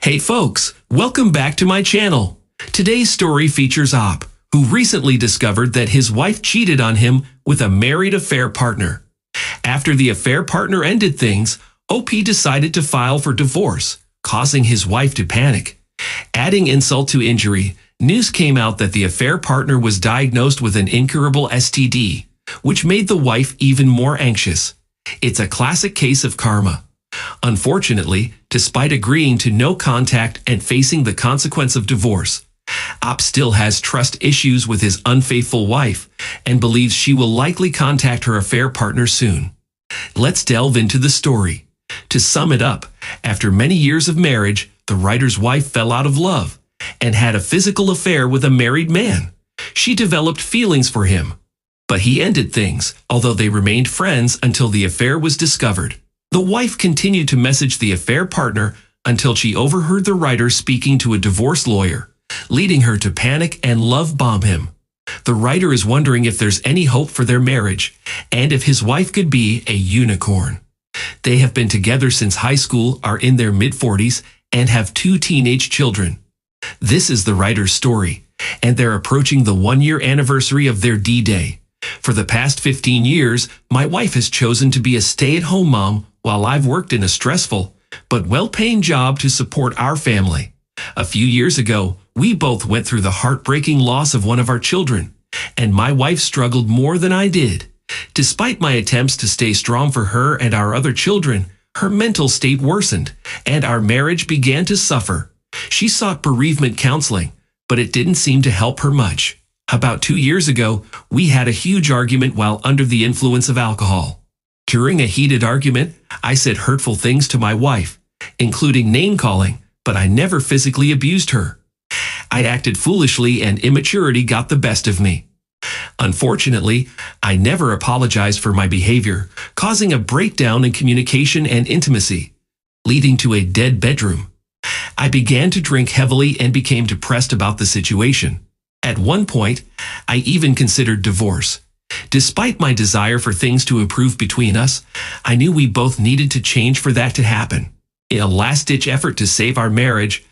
Hey folks, welcome back to my channel. Today's story features Op, who recently discovered that his wife cheated on him with a married affair partner. After the affair partner ended things, OP decided to file for divorce, causing his wife to panic. Adding insult to injury, news came out that the affair partner was diagnosed with an incurable STD, which made the wife even more anxious. It's a classic case of karma. Unfortunately, despite agreeing to no contact and facing the consequence of divorce, Op still has trust issues with his unfaithful wife and believes she will likely contact her affair partner soon. Let's delve into the story. To sum it up, after many years of marriage, the writer's wife fell out of love and had a physical affair with a married man. She developed feelings for him, but he ended things, although they remained friends until the affair was discovered. The wife continued to message the affair partner until she overheard the writer speaking to a divorce lawyer, leading her to panic and love bomb him. The writer is wondering if there's any hope for their marriage and if his wife could be a unicorn. They have been together since high school, are in their mid-40s, and have 2 teenage children. This is the writer's story, and they're approaching the 1-year anniversary of their D-Day. For the past 15 years, my wife has chosen to be a stay-at-home mom while I've worked in a stressful but well-paying job to support our family. A few years ago, we both went through the heartbreaking loss of one of our children, and my wife struggled more than I did. Despite my attempts to stay strong for her and our other children, her mental state worsened, and our marriage began to suffer. She sought bereavement counseling, but it didn't seem to help her much. About 2 years ago, we had a huge argument while under the influence of alcohol. During a heated argument, I said hurtful things to my wife, including name-calling, but I never physically abused her. I acted foolishly and immaturity got the best of me. Unfortunately, I never apologized for my behavior, causing a breakdown in communication and intimacy, leading to a dead bedroom. I began to drink heavily and became depressed about the situation. At one point, I even considered divorce. Despite my desire for things to improve between us, I knew we both needed to change for that to happen. In a last-ditch effort to save our marriage,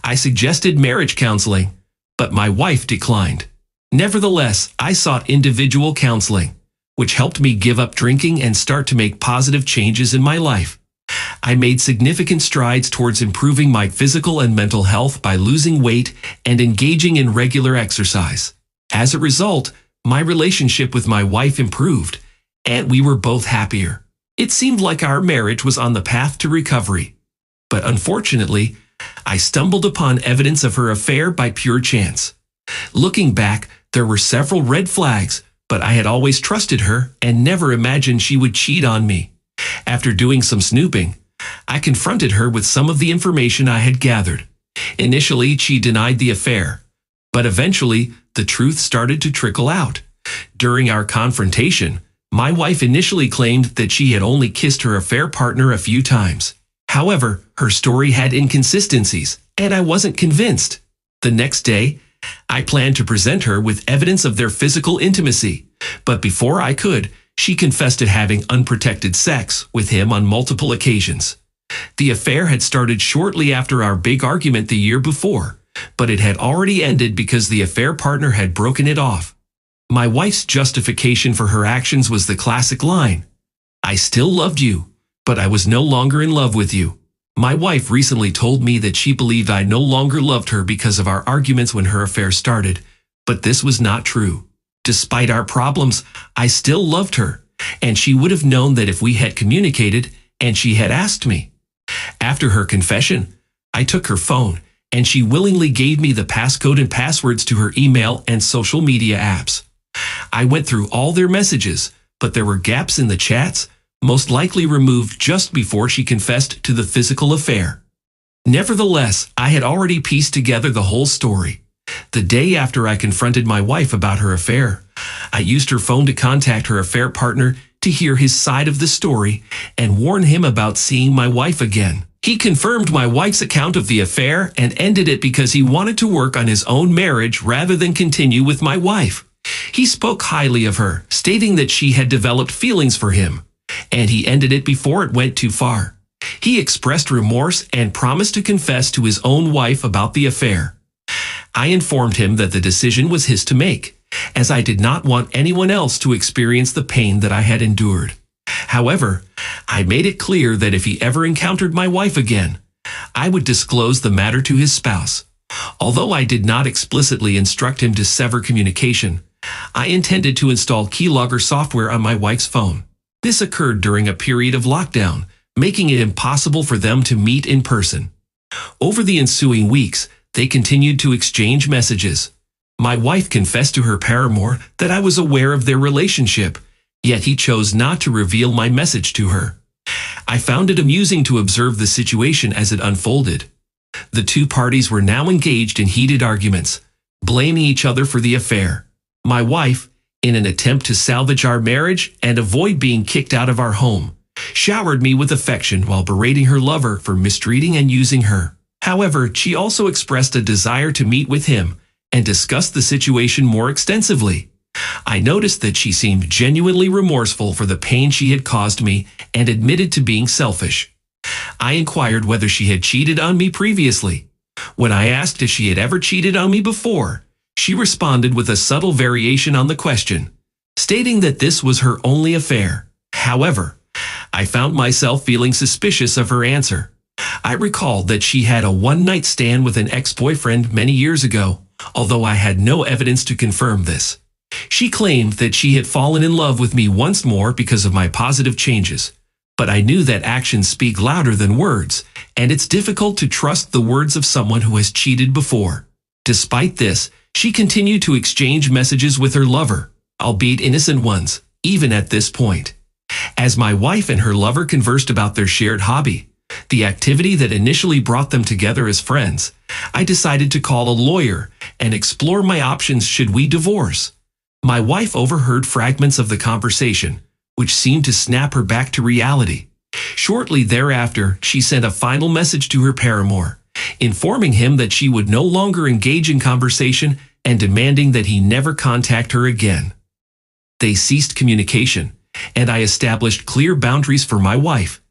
I suggested marriage counseling, but my wife declined. Nevertheless, I sought individual counseling, which helped me give up drinking and start to make positive changes in my life. I made significant strides towards improving my physical and mental health by losing weight and engaging in regular exercise. As a result, my relationship with my wife improved, and we were both happier. It seemed like our marriage was on the path to recovery. But unfortunately, I stumbled upon evidence of her affair by pure chance. Looking back, there were several red flags, but I had always trusted her and never imagined she would cheat on me. After doing some snooping, I confronted her with some of the information I had gathered. Initially, she denied the affair, but eventually, the truth started to trickle out. During our confrontation, my wife initially claimed that she had only kissed her affair partner a few times. However, her story had inconsistencies, and I wasn't convinced. The next day, I planned to present her with evidence of their physical intimacy, but before I could, she confessed to having unprotected sex with him on multiple occasions. The affair had started shortly after our big argument the year before, but it had already ended because the affair partner had broken it off. My wife's justification for her actions was the classic line, "I still loved you, but I was no longer in love with you." My wife recently told me that she believed I no longer loved her because of our arguments when her affair started, but this was not true. Despite our problems, I still loved her, and she would have known that if we had communicated and she had asked me. After her confession, I took her phone, and she willingly gave me the passcode and passwords to her email and social media apps. I went through all their messages, but there were gaps in the chats, most likely removed just before she confessed to the physical affair. Nevertheless, I had already pieced together the whole story. The day after I confronted my wife about her affair, I used her phone to contact her affair partner to hear his side of the story and warn him about seeing my wife again. He confirmed my wife's account of the affair and ended it because he wanted to work on his own marriage rather than continue with my wife. He spoke highly of her, stating that she had developed feelings for him, and he ended it before it went too far. He expressed remorse and promised to confess to his own wife about the affair. I informed him that the decision was his to make, as I did not want anyone else to experience the pain that I had endured. However, I made it clear that if he ever encountered my wife again, I would disclose the matter to his spouse. Although I did not explicitly instruct him to sever communication, I intended to install keylogger software on my wife's phone. This occurred during a period of lockdown, making it impossible for them to meet in person. Over the ensuing weeks, they continued to exchange messages. My wife confessed to her paramour that I was aware of their relationship, yet he chose not to reveal my message to her. I found it amusing to observe the situation as it unfolded. The two parties were now engaged in heated arguments, blaming each other for the affair. My wife, in an attempt to salvage our marriage and avoid being kicked out of our home, showered me with affection while berating her lover for mistreating and using her. However, she also expressed a desire to meet with him and discuss the situation more extensively. I noticed that she seemed genuinely remorseful for the pain she had caused me and admitted to being selfish. I inquired whether she had cheated on me previously. When I asked if she had ever cheated on me before, she responded with a subtle variation on the question, stating that this was her only affair. However, I found myself feeling suspicious of her answer. I recalled that she had a one-night stand with an ex-boyfriend many years ago, although I had no evidence to confirm this. She claimed that she had fallen in love with me once more because of my positive changes, but I knew that actions speak louder than words, and it's difficult to trust the words of someone who has cheated before. Despite this, she continued to exchange messages with her lover, albeit innocent ones, even at this point. As my wife and her lover conversed about their shared hobby, the activity that initially brought them together as friends, I decided to call a lawyer and explore my options should we divorce. My wife overheard fragments of the conversation, which seemed to snap her back to reality. Shortly thereafter, she sent a final message to her paramour, informing him that she would no longer engage in conversation and demanding that he never contact her again. They ceased communication, and I established clear boundaries for my wife,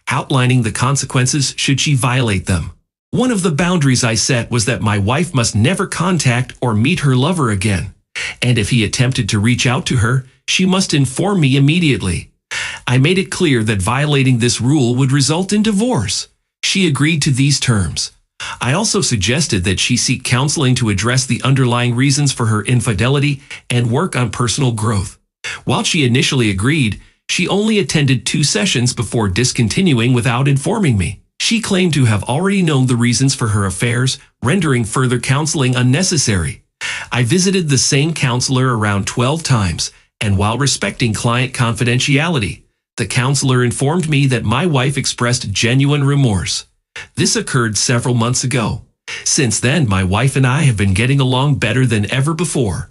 outlining the consequences should she violate them. One of the boundaries I set was that my wife must never contact or meet her lover again, and if he attempted to reach out to her, she must inform me immediately. I made it clear that violating this rule would result in divorce. She agreed to these terms. I also suggested that she seek counseling to address the underlying reasons for her infidelity and work on personal growth. While she initially agreed, she only attended 2 sessions before discontinuing without informing me. She claimed to have already known the reasons for her affairs, rendering further counseling unnecessary. I visited the same counselor around 12 times, and while respecting client confidentiality, the counselor informed me that my wife expressed genuine remorse. This occurred several months ago. Since then, my wife and I have been getting along better than ever before.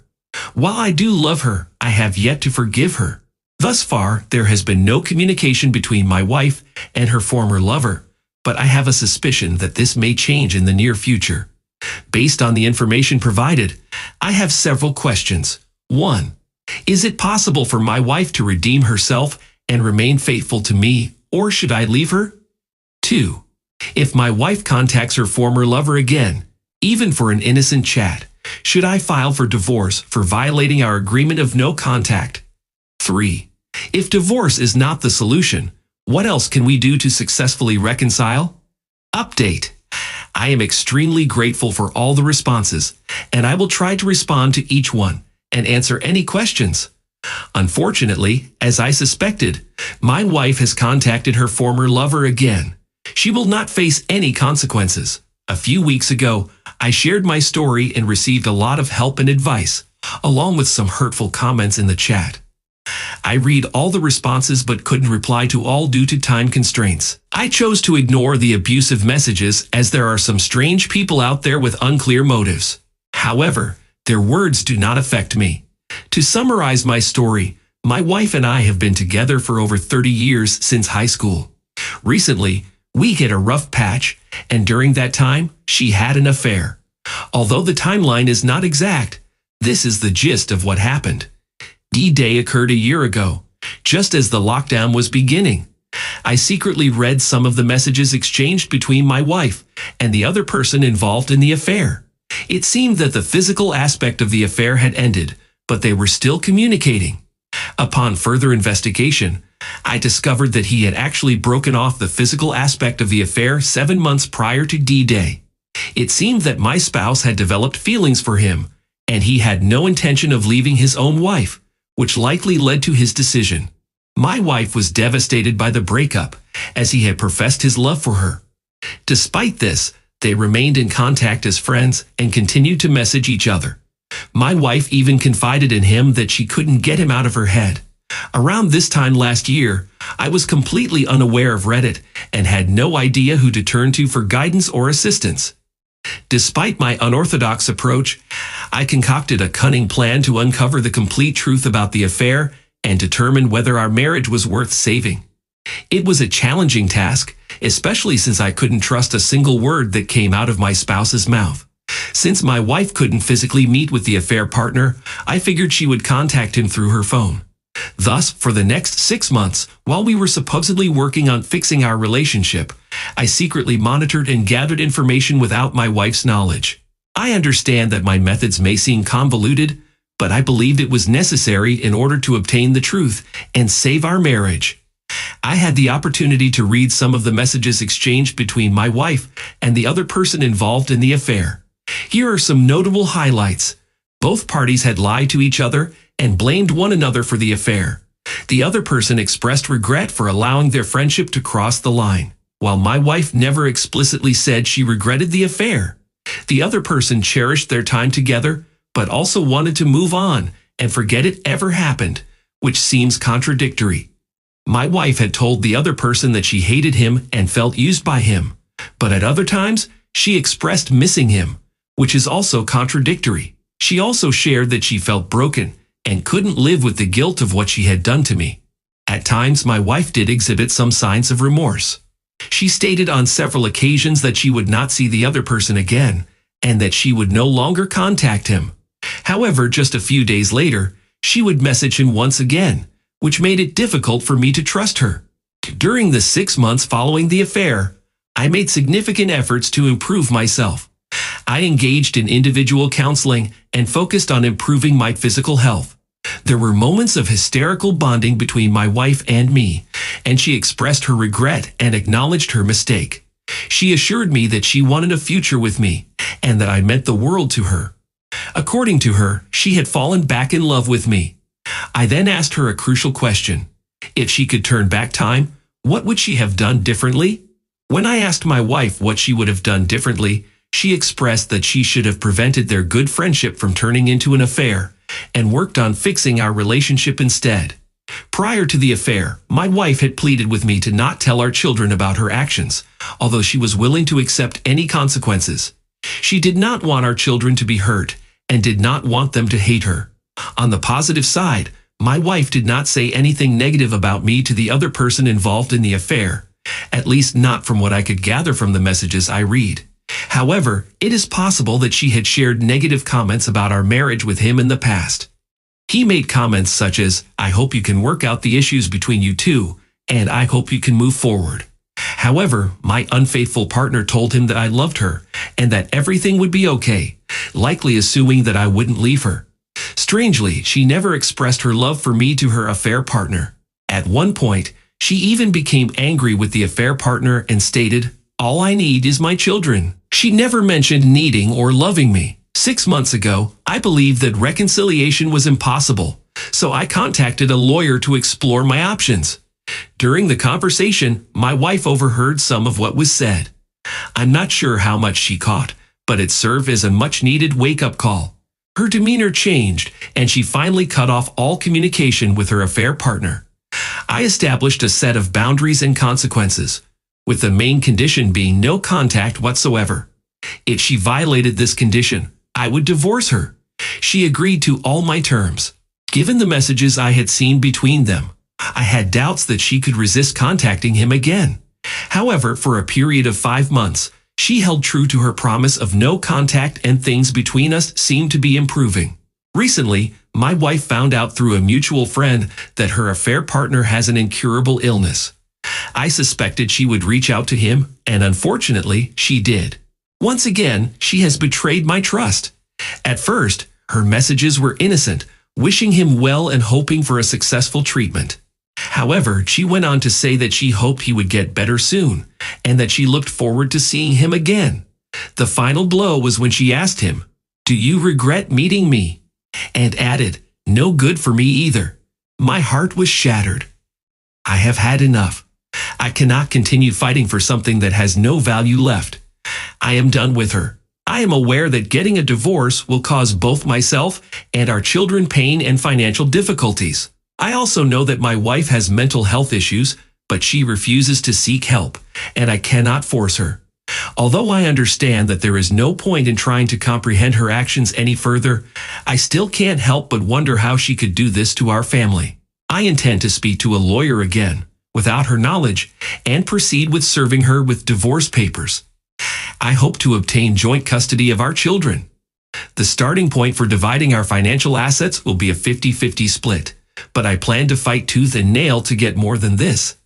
While I do love her, I have yet to forgive her. Thus far, there has been no communication between my wife and her former lover, but I have a suspicion that this may change in the near future. Based on the information provided, I have several questions. 1. Is it possible for my wife to redeem herself and remain faithful to me, or should I leave her? 2. If my wife contacts her former lover again, even for an innocent chat, should I file for divorce for violating our agreement of no contact? 3. If divorce is not the solution, what else can we do to successfully reconcile? Update. I am extremely grateful for all the responses, and I will try to respond to each one and answer any questions. Unfortunately, as I suspected, my wife has contacted her former lover again. She will not face any consequences. A few weeks ago, I shared my story and received a lot of help and advice, along with some hurtful comments in the chat. I read all the responses but couldn't reply to all due to time constraints. I chose to ignore the abusive messages as there are some strange people out there with unclear motives. However, their words do not affect me. To summarize my story, my wife and I have been together for over 30 years since high school. Recently, we hit a rough patch, and during that time, she had an affair. Although the timeline is not exact, this is the gist of what happened. D-Day occurred a year ago, just as the lockdown was beginning. I secretly read some of the messages exchanged between my wife and the other person involved in the affair. It seemed that the physical aspect of the affair had ended, but they were still communicating. Upon further investigation, I discovered that he had actually broken off the physical aspect of the affair 7 months prior to D-Day. It seemed that my spouse had developed feelings for him, and he had no intention of leaving his own wife, which likely led to his decision. My wife was devastated by the breakup, as he had professed his love for her. Despite this, they remained in contact as friends and continued to message each other. My wife even confided in him that she couldn't get him out of her head. Around this time last year, I was completely unaware of Reddit and had no idea who to turn to for guidance or assistance. Despite my unorthodox approach, I concocted a cunning plan to uncover the complete truth about the affair and determine whether our marriage was worth saving. It was a challenging task, especially since I couldn't trust a single word that came out of my spouse's mouth. Since my wife couldn't physically meet with the affair partner, I figured she would contact him through her phone. Thus, for the next 6 months, while we were supposedly working on fixing our relationship, I secretly monitored and gathered information without my wife's knowledge. I understand that my methods may seem convoluted, but I believed it was necessary in order to obtain the truth and save our marriage. I had the opportunity to read some of the messages exchanged between my wife and the other person involved in the affair. Here are some notable highlights. Both parties had lied to each other and blamed one another for the affair. The other person expressed regret for allowing their friendship to cross the line, while my wife never explicitly said she regretted the affair. The other person cherished their time together, but also wanted to move on and forget it ever happened, which seems contradictory. My wife had told the other person that she hated him and felt used by him, but at other times, she expressed missing him, which is also contradictory. She also shared that she felt broken and couldn't live with the guilt of what she had done to me. At times, my wife did exhibit some signs of remorse. She stated on several occasions that she would not see the other person again and that she would no longer contact him. However, just a few days later, she would message him once again, which made it difficult for me to trust her. During the 6 months following the affair, I made significant efforts to improve myself. I engaged in individual counseling and focused on improving my physical health. There were moments of hysterical bonding between my wife and me, and she expressed her regret and acknowledged her mistake. She assured me that she wanted a future with me and that I meant the world to her. According to her, she had fallen back in love with me. I then asked her a crucial question. If she could turn back time, what would she have done differently? When I asked my wife what she would have done differently, she expressed that she should have prevented their good friendship from turning into an affair and worked on fixing our relationship instead. Prior to the affair, my wife had pleaded with me to not tell our children about her actions, although she was willing to accept any consequences. She did not want our children to be hurt and did not want them to hate her. On the positive side, my wife did not say anything negative about me to the other person involved in the affair, at least not from what I could gather from the messages I read. However, it is possible that she had shared negative comments about our marriage with him in the past. He made comments such as, "I hope you can work out the issues between you two, and I hope you can move forward." However, my unfaithful partner told him that I loved her and that everything would be okay, likely assuming that I wouldn't leave her. Strangely, she never expressed her love for me to her affair partner. At one point, she even became angry with the affair partner and stated, "All I need is my children." She never mentioned needing or loving me. 6 months ago, I believed that reconciliation was impossible, so I contacted a lawyer to explore my options. During the conversation, my wife overheard some of what was said. I'm not sure how much she caught, but it served as a much-needed wake-up call. Her demeanor changed, and she finally cut off all communication with her affair partner. I established a set of boundaries and consequences, with the main condition being no contact whatsoever. If she violated this condition, I would divorce her. She agreed to all my terms. Given the messages I had seen between them, I had doubts that she could resist contacting him again. However, for a period of 5 months, she held true to her promise of no contact and things between us seemed to be improving. Recently, my wife found out through a mutual friend that her affair partner has an incurable illness. I suspected she would reach out to him, and unfortunately, she did. Once again, she has betrayed my trust. At first, her messages were innocent, wishing him well and hoping for a successful treatment. However, she went on to say that she hoped he would get better soon, and that she looked forward to seeing him again. The final blow was when she asked him, "Do you regret meeting me?" and added, "No good for me either." My heart was shattered. I have had enough. I cannot continue fighting for something that has no value left. I am done with her. I am aware that getting a divorce will cause both myself and our children pain and financial difficulties. I also know that my wife has mental health issues, but she refuses to seek help, and I cannot force her. Although I understand that there is no point in trying to comprehend her actions any further, I still can't help but wonder how she could do this to our family. I intend to speak to a lawyer again, without her knowledge, and proceed with serving her with divorce papers. I hope to obtain joint custody of our children. The starting point for dividing our financial assets will be a 50-50 split, but I plan to fight tooth and nail to get more than this.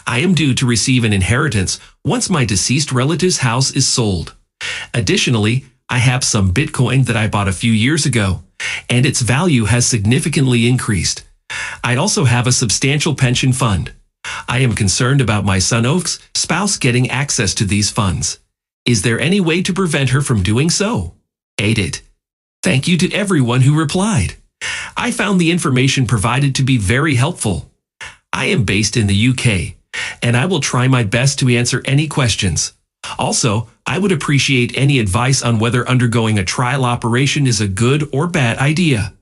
I am due to receive an inheritance once my deceased relative's house is sold. Additionally, I have some Bitcoin that I bought a few years ago, and its value has significantly increased. I also have a substantial pension fund. I am concerned about my son Oak's spouse getting access to these funds. Is there any way to prevent her from doing so? 8. Thank you to everyone who replied. I found the information provided to be very helpful. I am based in the UK, and I will try my best to answer any questions. Also, I would appreciate any advice on whether undergoing a trial operation is a good or bad idea.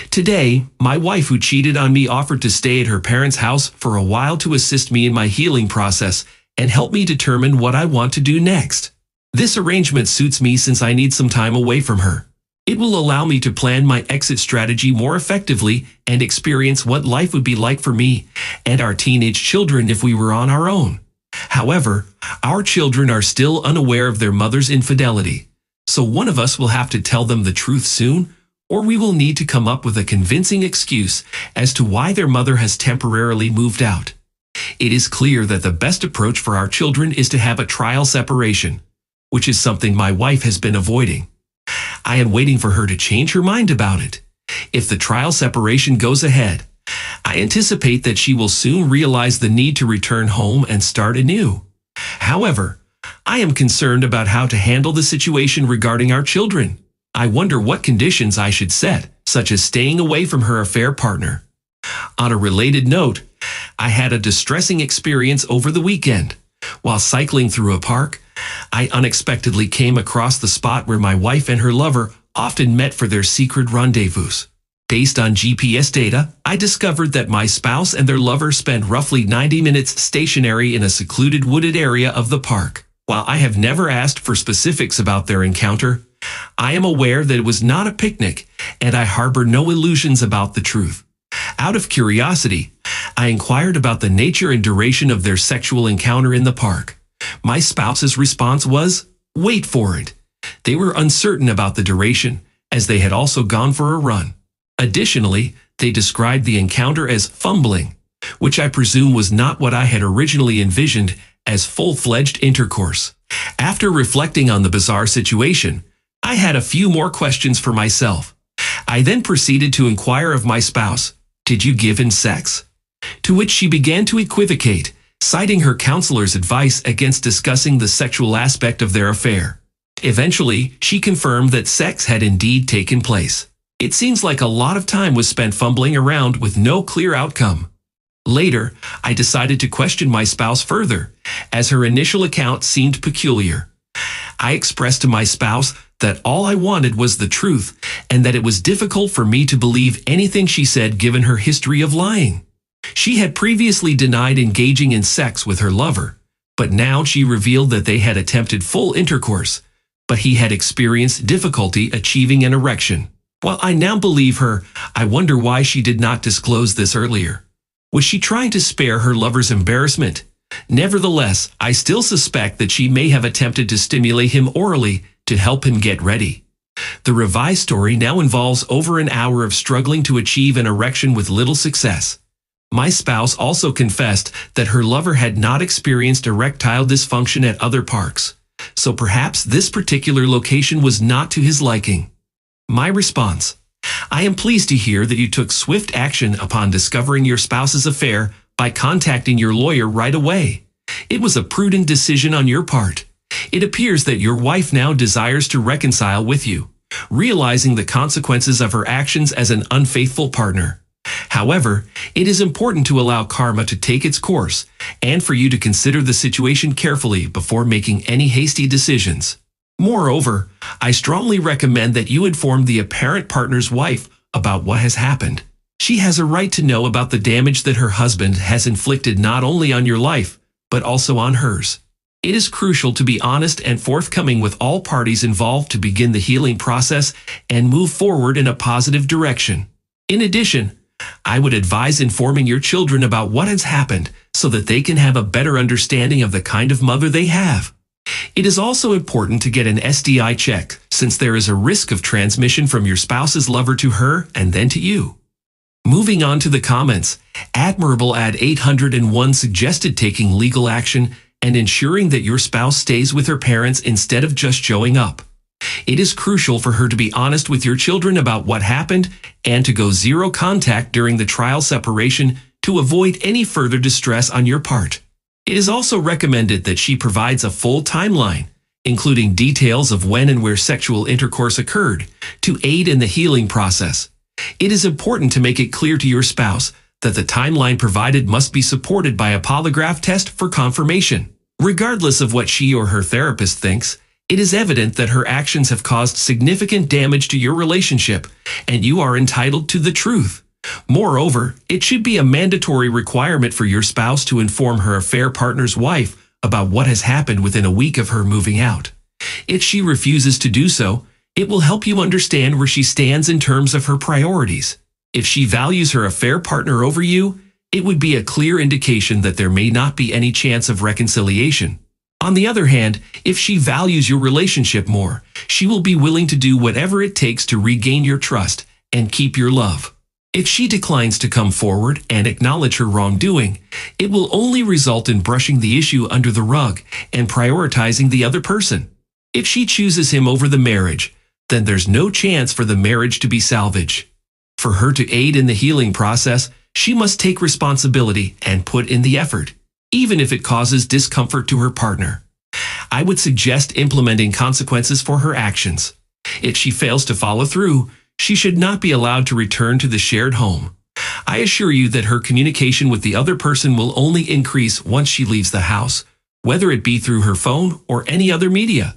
Today, my wife who cheated on me offered to stay at her parents' house for a while to assist me in my healing process and help me determine what I want to do next. This arrangement suits me since I need some time away from her. It will allow me to plan my exit strategy more effectively and experience what life would be like for me and our teenage children if we were on our own. However, our children are still unaware of their mother's infidelity, so one of us will have to tell them the truth soon, or we will need to come up with a convincing excuse as to why their mother has temporarily moved out. It is clear that the best approach for our children is to have a trial separation, which is something my wife has been avoiding. I am waiting for her to change her mind about it. If the trial separation goes ahead, I anticipate that she will soon realize the need to return home and start anew. However, I am concerned about how to handle the situation regarding our children. I wonder what conditions I should set, such as staying away from her affair partner. On a related note, I had a distressing experience over the weekend. While cycling through a park, I unexpectedly came across the spot where my wife and her lover often met for their secret rendezvous. Based on GPS data, I discovered that my spouse and their lover spent roughly 90 minutes stationary in a secluded wooded area of the park. While I have never asked for specifics about their encounter, I am aware that it was not a picnic, and I harbor no illusions about the truth. Out of curiosity, I inquired about the nature and duration of their sexual encounter in the park. My spouse's response was, "Wait for it." They were uncertain about the duration, as they had also gone for a run. Additionally, they described the encounter as fumbling, which I presume was not what I had originally envisioned as full-fledged intercourse. After reflecting on the bizarre situation, I had a few more questions for myself. I then proceeded to inquire of my spouse, "Did you give him sex?" To which she began to equivocate, citing her counselor's advice against discussing the sexual aspect of their affair. Eventually, she confirmed that sex had indeed taken place. It seems like a lot of time was spent fumbling around with no clear outcome. Later, I decided to question my spouse further, as her initial account seemed peculiar. I expressed to my spouse that all I wanted was the truth, and that it was difficult for me to believe anything she said given her history of lying. She had previously denied engaging in sex with her lover, but now she revealed that they had attempted full intercourse, but he had experienced difficulty achieving an erection. While I now believe her, I wonder why she did not disclose this earlier. Was she trying to spare her lover's embarrassment? Nevertheless, I still suspect that she may have attempted to stimulate him orally to help him get ready. The revised story now involves over an hour of struggling to achieve an erection with little success. My spouse also confessed that her lover had not experienced erectile dysfunction at other parks, so perhaps this particular location was not to his liking. My response: I am pleased to hear that you took swift action upon discovering your spouse's affair by contacting your lawyer right away. It was a prudent decision on your part. It appears that your wife now desires to reconcile with you, realizing the consequences of her actions as an unfaithful partner. However, it is important to allow karma to take its course and for you to consider the situation carefully before making any hasty decisions. Moreover, I strongly recommend that you inform the apparent partner's wife about what has happened. She has a right to know about the damage that her husband has inflicted not only on your life, but also on hers. It is crucial to be honest and forthcoming with all parties involved to begin the healing process and move forward in a positive direction. In addition, I would advise informing your children about what has happened so that they can have a better understanding of the kind of mother they have. It is also important to get an STI check, since there is a risk of transmission from your spouse's lover to her and then to you. Moving on to the comments, Admirable Ad 801 suggested taking legal action and ensuring that your spouse stays with her parents instead of just showing up. It is crucial for her to be honest with your children about what happened and to go zero contact during the trial separation to avoid any further distress on your part. It is also recommended that she provides a full timeline, including details of when and where sexual intercourse occurred, to aid in the healing process. It is important to make it clear to your spouse that the timeline provided must be supported by a polygraph test for confirmation. Regardless of what she or her therapist thinks, it is evident that her actions have caused significant damage to your relationship, and you are entitled to the truth. Moreover, it should be a mandatory requirement for your spouse to inform her affair partner's wife about what has happened within a week of her moving out. If she refuses to do so, it will help you understand where she stands in terms of her priorities. If she values her affair partner over you, it would be a clear indication that there may not be any chance of reconciliation. On the other hand, if she values your relationship more, she will be willing to do whatever it takes to regain your trust and keep your love. If she declines to come forward and acknowledge her wrongdoing, it will only result in brushing the issue under the rug and prioritizing the other person. If she chooses him over the marriage, then there's no chance for the marriage to be salvaged. For her to aid in the healing process, she must take responsibility and put in the effort, even if it causes discomfort to her partner. I would suggest implementing consequences for her actions. If she fails to follow through, she should not be allowed to return to the shared home. I assure you that her communication with the other person will only increase once she leaves the house, whether it be through her phone or any other media.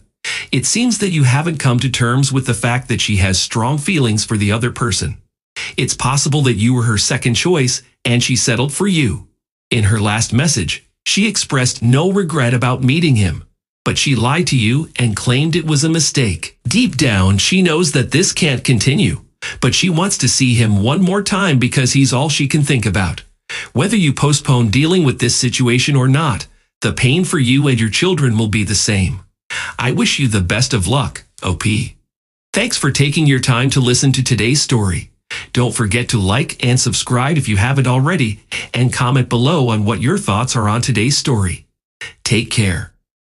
It seems that you haven't come to terms with the fact that she has strong feelings for the other person. It's possible that you were her second choice and she settled for you. In her last message, she expressed no regret about meeting him, but she lied to you and claimed it was a mistake. Deep down, she knows that this can't continue, but she wants to see him one more time because he's all she can think about. Whether you postpone dealing with this situation or not, the pain for you and your children will be the same. I wish you the best of luck, OP. Thanks for taking your time to listen to today's story. Don't forget to like and subscribe if you haven't already, and comment below on what your thoughts are on today's story. Take care.